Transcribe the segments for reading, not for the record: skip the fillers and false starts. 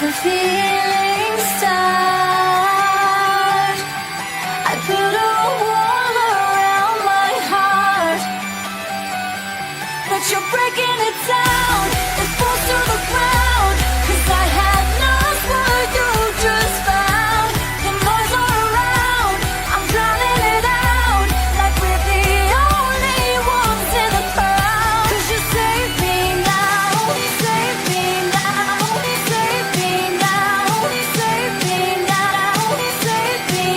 the feeling start, I put a wall around my heart, but you're breaking it down. It falls to the ground, 'cause I had lost what you just found. The noise all around, I'm drowning it out, like we're the only ones in the crowd. 'Cause you save me now, save me now, save me now, save me now, save me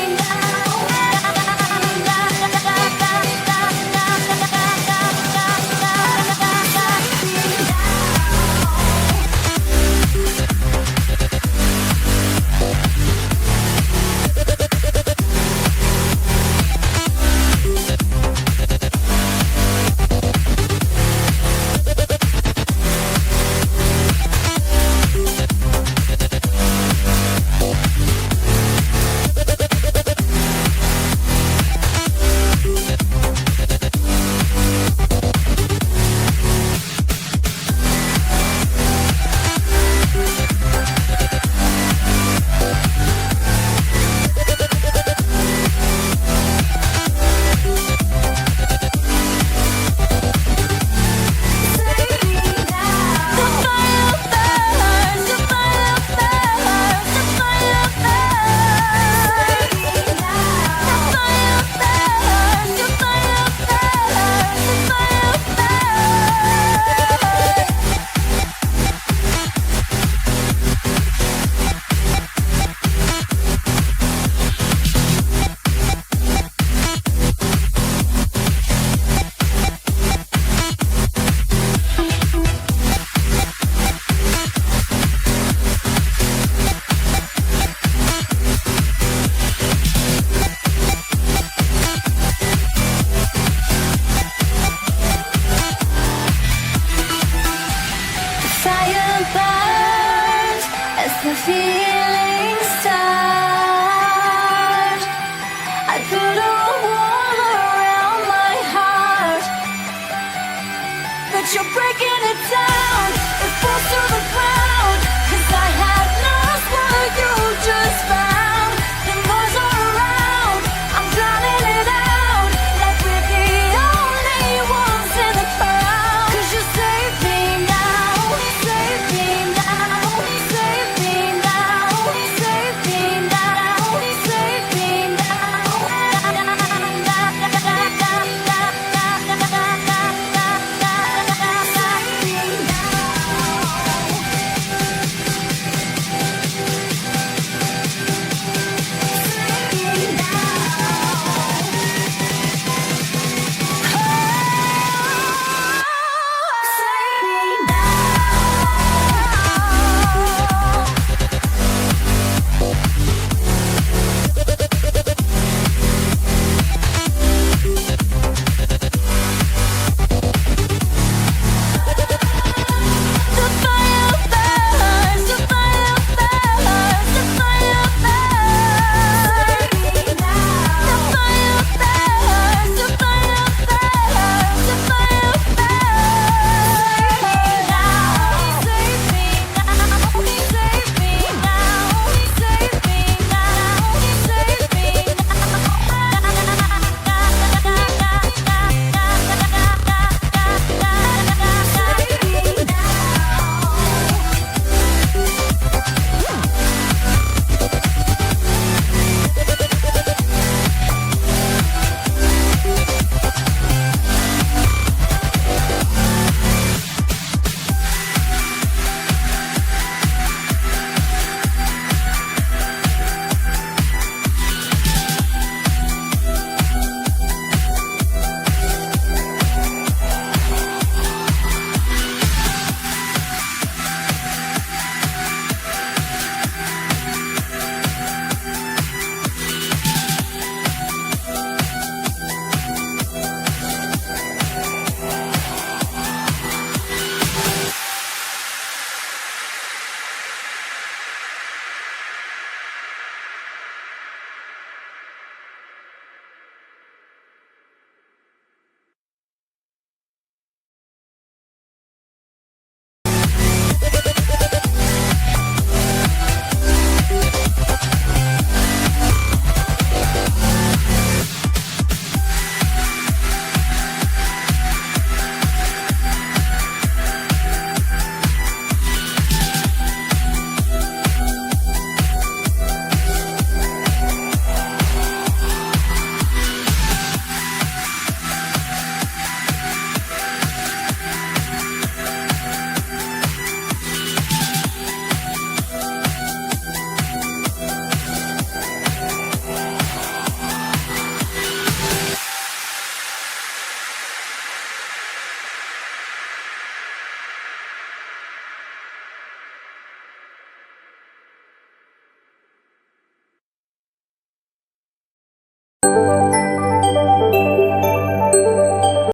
fire burns as the feeling start. I put a wall around my heart, but you're breaking it down.